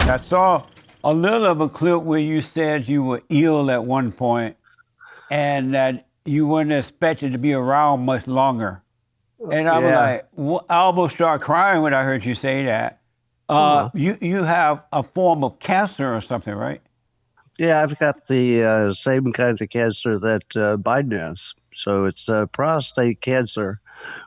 I saw a little of a clip where you said you were ill at one point and that you weren't expected to be around much longer. And I was Yeah. like, I almost started crying when I heard you say that. Oh, You have a form of cancer or something, right? yeah. I've got the same kind of cancer that Biden has. So it's prostate cancer,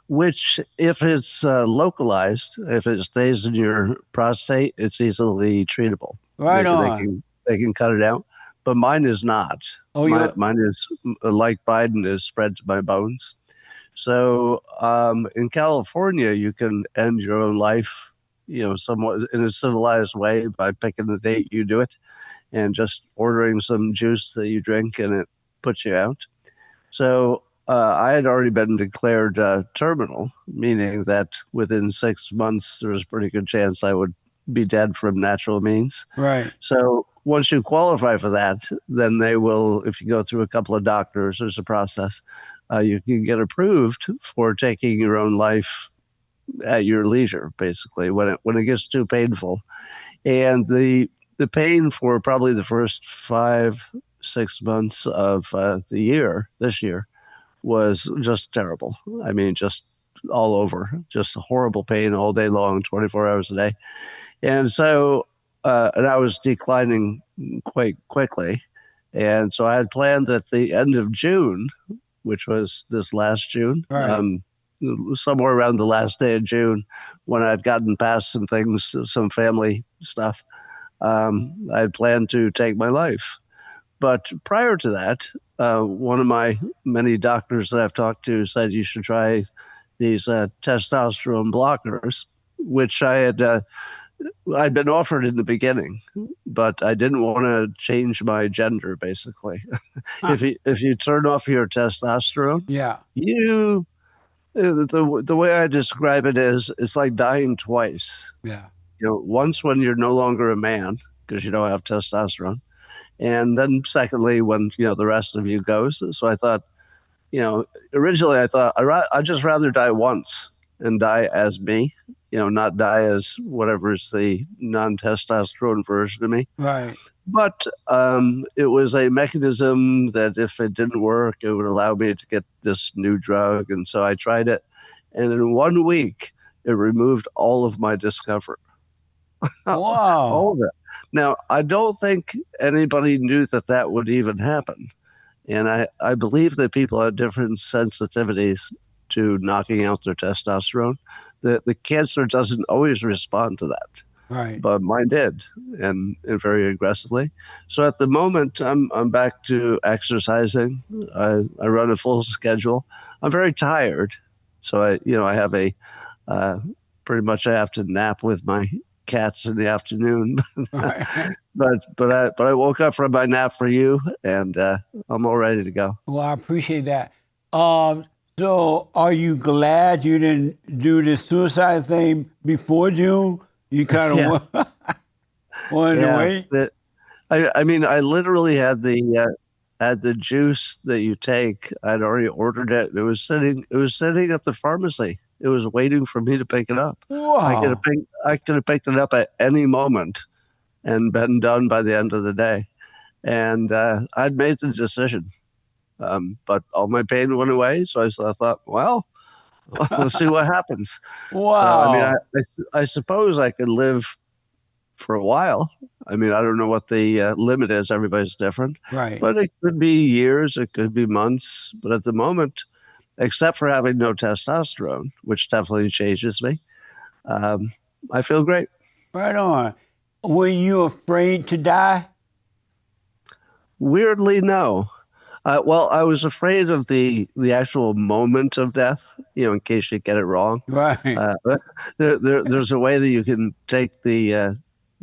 which, if it's localized, if it stays in your prostate, it's easily treatable. Right on. They can cut it out, but mine is not. Oh, you Mine is like Biden is spread to my bones. So in California, you can end your own life, somewhat in a civilized way by picking the date you do it and just ordering some juice that you drink and it puts you out. So I had already been declared terminal, meaning that within 6 months, there was a pretty good chance I would be dead from natural means. right. So once you qualify for that, then they will, if you go through a couple of doctors, there's a process, you can get approved for taking your own life at your leisure, basically, when it gets too painful. And the pain for probably the first 5 6 months of the year, this year, was just terrible. I mean, just all over, just horrible pain all day long, 24 hours a day. And so, and I was declining quite quickly. And so I had planned at the end of June, which was this last June, Right. somewhere around the last day of June, when I'd gotten past some things, some family stuff, I had planned to take my life. But prior to that, one of my many doctors that I've talked to said you should try these testosterone blockers, which I'd been offered in the beginning, but I didn't want to change my gender. Basically, Huh. if you turn off your testosterone, Yeah. you the way I describe it is it's like dying twice. Yeah. Once when you're no longer a man because you don't have testosterone, and then secondly when the rest of you goes. So I thought, originally I thought I'd just rather die once and die as me, not die as whatever's the non-testosterone version of me. Right. But it was a mechanism that if it didn't work, it would allow me to get this new drug. And so I tried it. And in 1 week, it removed all of my discomfort. All Wow. of it. Now, I don't think anybody knew that that would even happen. And I believe that people have different sensitivities to knocking out their testosterone. The cancer doesn't always respond to that, Right. but mine did, and very aggressively. So at the moment, I'm back to exercising. I run a full schedule. I'm very tired, so I have a pretty much I have to nap with my cats in the afternoon. Right. But I woke up from my nap for you, and I'm all ready to go. Well, I appreciate that. So are you glad you didn't do the suicide thing before June? You kind Yeah, of wanted to yeah. wait? I mean, I literally had the juice that you take. I'd already ordered it. It was sitting at the pharmacy. It was waiting for me to pick it up. Wow. I could have picked it up at any moment and been done by the end of the day. And I'd made the decision. But all my pain went away. So I thought, well, we'll see what happens. So, I mean, Wow. I suppose I could live for a while. I mean, I don't know what the limit is. Everybody's different, Right. but it could be years, it could be months. But at the moment, except for having no testosterone, which definitely changes me, um, I feel great. Right on. Were you afraid to die? Weirdly, no. Well, I was afraid of the actual moment of death, in case you get it wrong. Right. But there's a way that you can take the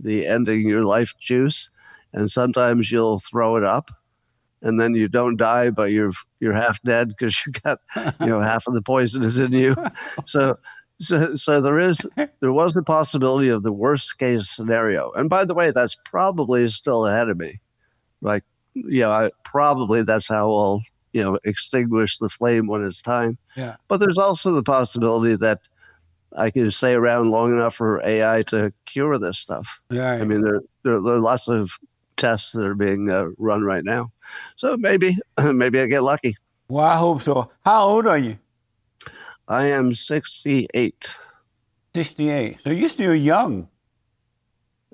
ending your life juice, and sometimes you'll throw it up, and then you don't die, but you're half dead because you got half of the poison is in you. So so there was a possibility of the worst case scenario. And by the way, that's probably still ahead of me. Like, probably that's how I'll, extinguish the flame when it's time. Yeah. But there's also the possibility that I can stay around long enough for AI to cure this stuff. Right. I mean, there are lots of tests that are being run right now. So maybe I get lucky. Well, I hope so. How old are you? I am 68. 68. So you're still young.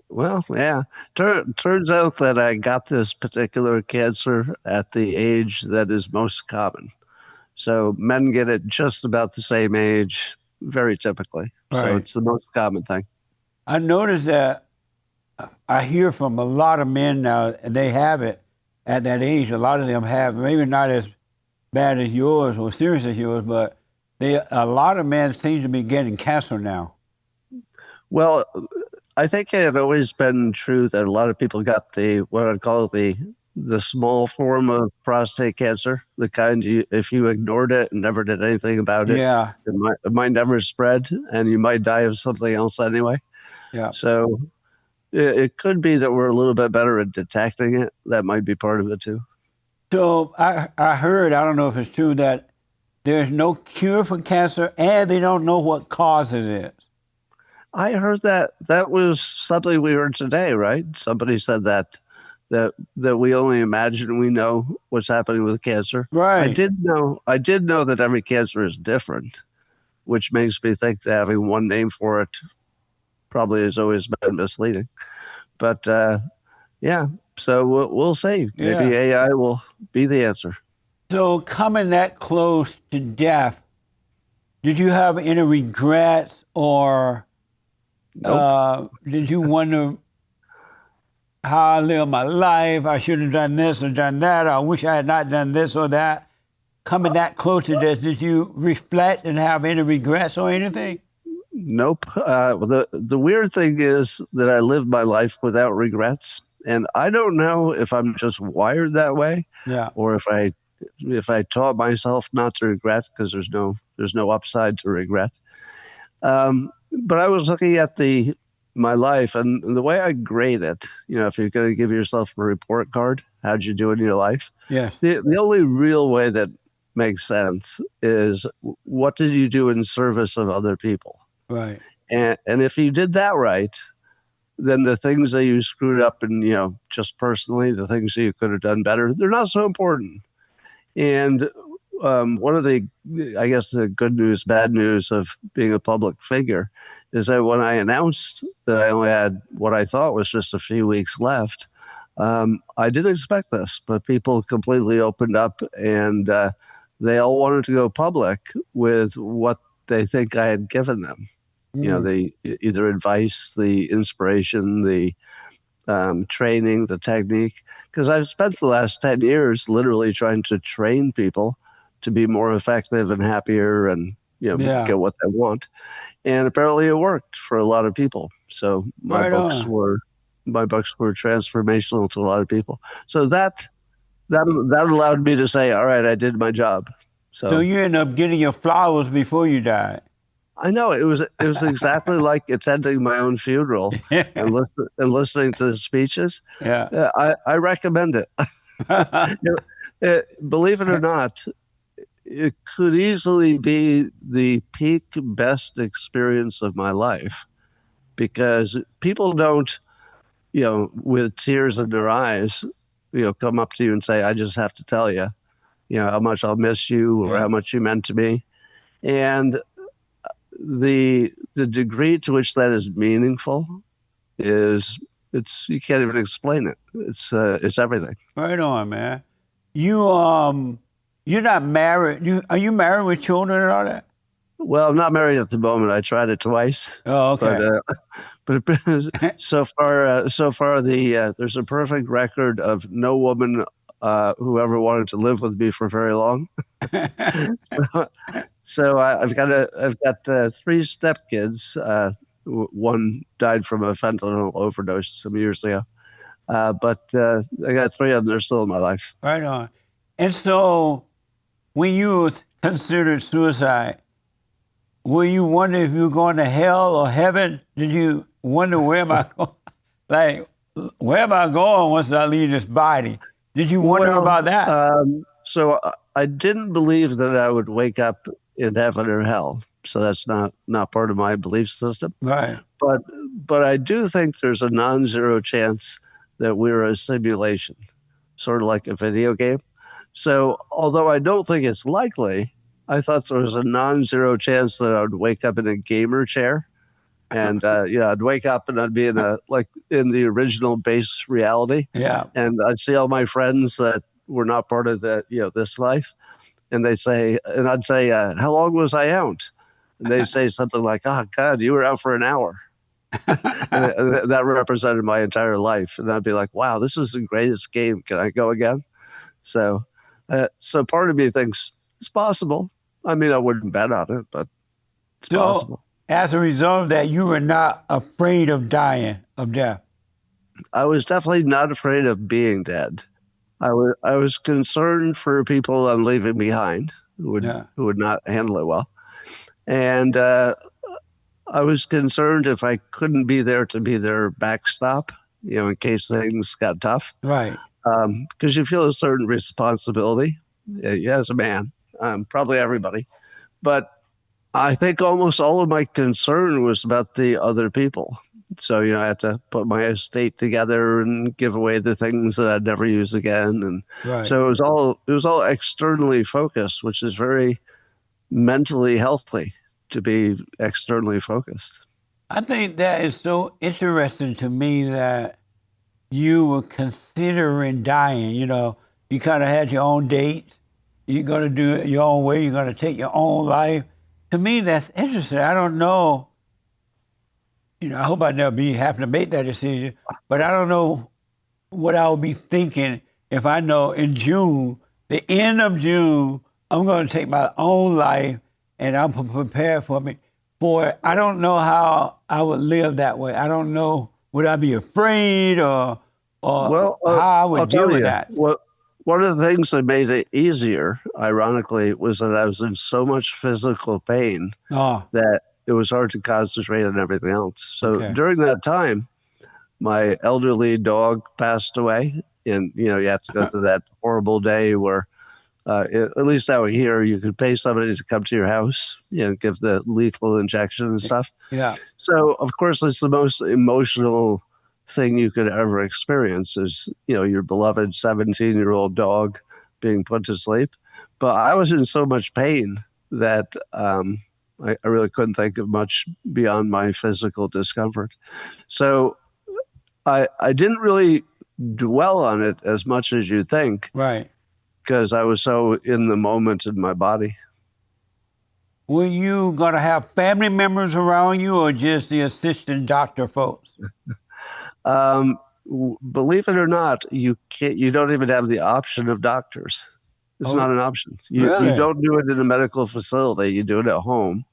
Well, yeah. Turns out that I got this particular cancer at the age that is most common. So men get it just about the same age, very typically. So Right. it's the most common thing. I noticed that I hear from a lot of men now, and they have it at that age. A lot of them have, maybe not as bad as yours or serious as yours, but a lot of men seem to be getting cancer now. Well, I think it had always been true that a lot of people got what I'd call the small form of prostate cancer, the kind if you ignored it and never did anything about it, Yeah. it might never spread, and you might die of something else anyway. Yeah. So it could be that we're a little bit better at detecting it. That might be part of it too. So I heard, I don't know if it's true, that there's no cure for cancer and they don't know what causes it. I heard that was something we heard today, right? Somebody said that we only imagine we know what's happening with cancer. Right. I did know that every cancer is different, which makes me think that having one name for it probably has always been misleading. But yeah, so we'll see. Maybe AI will be the answer. So coming that close to death, did you have any regrets, or Nope. did you wonder how I lived my life? I should have done this or done that. Or I wish I had not done this or that. Coming that close to this, did you reflect and have any regrets or anything? Nope. The weird thing is that I live my life without regrets, and I don't know if I'm just wired that way, Yeah. or if I taught myself not to regret, because there's no upside to regret. But I was looking at my life, and the way I grade it. If you're going to give yourself a report card, how'd you do in your life? Yes. The only real way that makes sense is what did you do in service of other people? Right. And if you did that right, then the things that you screwed up and, just personally, the things that you could have done better, they're not so important. And one of I guess the good news, bad news of being a public figure is that when I announced that I only had what I thought was just a few weeks left, I didn't expect this, but people completely opened up, and they all wanted to go public with what they think I had given them. The either advice, the inspiration, the training, the technique. Because I've spent the last 10 years literally trying to train people to be more effective and happier and get what they want. And apparently it worked for a lot of people. So my books were transformational to a lot of people. So that allowed me to say, all right, I did my job. So you ended up getting your flowers before you died. I know it was exactly like attending my own funeral and listening to the speeches. Yeah. I recommend it. Believe it or not, it could easily be the peak best experience of my life, because people don't, with tears in their eyes, come up to you and say, I just have to tell you, how much I'll miss you or how much you meant to me. And the degree to which that is meaningful is you can't even explain it. It's everything. Right on, man. You're not married. Are you married with children and all that? Well, I'm not married at the moment. I tried it twice. Oh, okay. But so far, there's a perfect record of no woman who ever wanted to live with me for very long. So I've got 3 stepkids. One died from a fentanyl overdose some years ago, but I got 3 of them. They're still in my life. Right on. And so, when you considered suicide, were you wondering if you were going to hell or heaven? Did you wonder where am I going? Like, where am I going once I leave this body? Did you wonder about that? So I didn't believe that I would wake up in heaven or hell, so that's not part of my belief system. Right. But I do think there's a non-zero chance that we're a simulation, sort of like a video game. So although I don't think it's likely, I thought there was a non-zero chance that I would wake up in a gamer chair, and I'd wake up and I'd be in the original base reality, Yeah. and I'd see all my friends that were not part of this life, and I'd say, how long was I out? And they say something like, "Oh God, you were out for an hour." And that represented my entire life, and I'd be like, "Wow, this is the greatest game. Can I go again?" So part of me thinks it's possible. I mean, I wouldn't bet on it, but it's So, possible. as a result of that, you were not afraid of dying, of death. I was definitely not afraid of being dead. I was concerned for people I'm leaving behind Yeah. who would not handle it well, and I was concerned if I couldn't be there to be their backstop, in case things got tough. Right. Because you feel a certain responsibility as a man, probably everybody. But I think almost all of my concern was about the other people. So, I had to put my estate together and give away the things that I'd never use again. And Right. so it was all externally focused, which is very mentally healthy to be externally focused. I think that is so interesting to me that you were considering dying. You kind of had your own date. You're going to do it your own way. You're going to take your own life. To me, that's interesting. I don't know. I hope I never be having to make that decision, but I don't know what I would be thinking if I know in June, the end of June, I'm going to take my own life and I'm prepared for it. I don't know how I would live that way. I don't know, would I be afraid or Well, how I would I'll deal tell with you, that? one of the things that made it easier, ironically, was that I was in so much physical pain Oh, that it was hard to concentrate on everything else. So okay. during that time, my elderly dog passed away, and you have to go through that horrible day where, at least out here, you could pay somebody to come to your house, give the lethal injection and stuff. Yeah. So of course, it's the most emotional thing you could ever experience is your beloved 17-year-old dog being put to sleep. But I was in so much pain that I really couldn't think of much beyond my physical discomfort. So I didn't really dwell on it as much as you think Right. because I was so in the moment in my body. Were you going to have family members around you or just the assistant doctor folks? Believe it or not, you don't even have the option of doctors. It's Oh, not an option. You really? don't do it in a medical facility. You do it at home.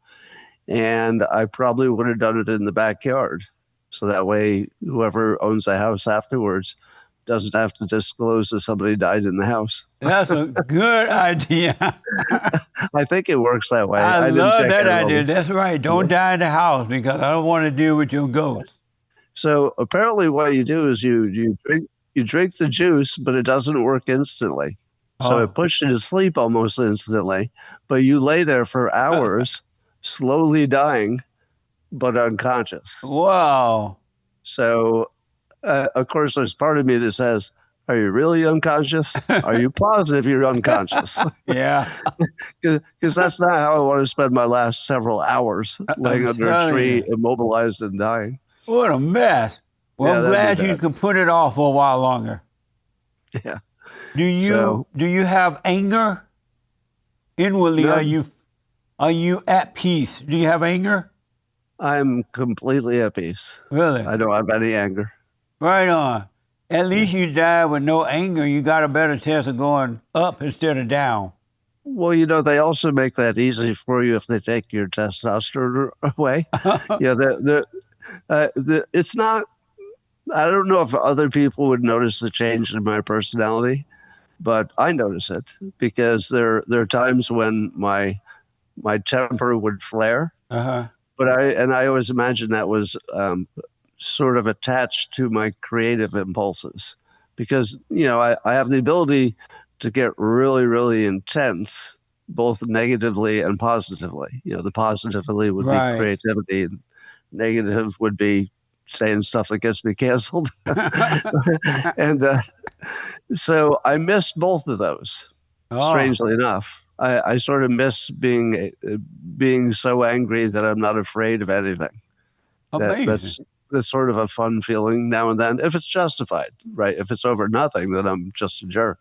And I probably would have done it in the backyard. So that way, whoever owns the house afterwards doesn't have to disclose that somebody died in the house. That's a good idea. I think it works that way. I didn't love check that it all. idea. That's right. Don't die in the house because I don't want to deal with your ghost. So apparently, what you do is you drink the juice, but it doesn't work instantly. So Oh. it puts you to sleep almost instantly, but you lay there for hours, slowly dying, but unconscious. Wow. So, of course, there's part of me that says, "Are you really unconscious? Are you positive you're unconscious?" Yeah. Because that's not how I want to spend my last several hours laying under a telling tree, you. immobilized and dying. What a mess. Well, Yeah, I'm that'd be glad you bad. could put it off for a while longer. Yeah. Do you have anger? Inwardly, No, are you at peace? Do you have anger? I'm completely at peace. Really? I don't have any anger. Right on. At Yeah. least you die with no anger. You got a better chance of going up instead of down. Well, they also make that easy for you if they take your testosterone away. It's not. I don't know if other people would notice the change in my personality, but I notice it because there are times when my temper would flare, Uh-huh. but I always imagine that was sort of attached to my creative impulses because I have the ability to get really, really intense, both negatively and positively. The positively would be Right. creativity, and negative would be saying stuff that gets me canceled. And so I miss both of those. Oh, Strangely enough, I sort of miss being so angry that I'm not afraid of anything. amazing. That's sort of a fun feeling now and then, if it's justified, right? If it's over nothing, then I'm just a jerk.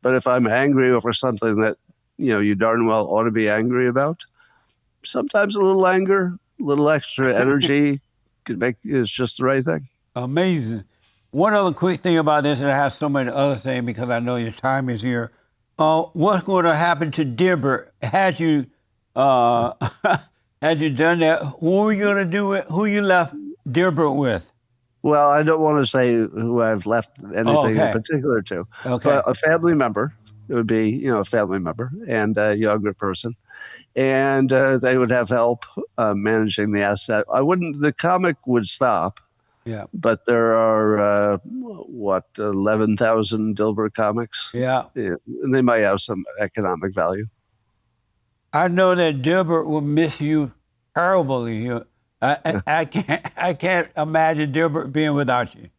But if I'm angry over something that you darn well ought to be angry about, sometimes a little anger, a little extra energy is just the right thing. Amazing. One other quick thing about this, and I have so many other things because I know your time is here. What's going to happen to Dilbert? Had you had you done that? What were you going to do with who you left Dilbert with? Well, I don't want to say who I've left anything in Okay. particular to, Okay. but a family member. It would be, a family member and a younger person, and they would have help managing the asset. The comic would stop, Yeah. but there are 11,000 Dilbert comics. Yeah. And they might have some economic value. I know that Dilbert will miss you terribly. I can't imagine Dilbert being without you.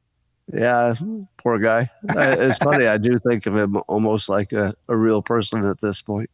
Yeah, poor guy. It's funny. I do think of him almost like a real person at this point.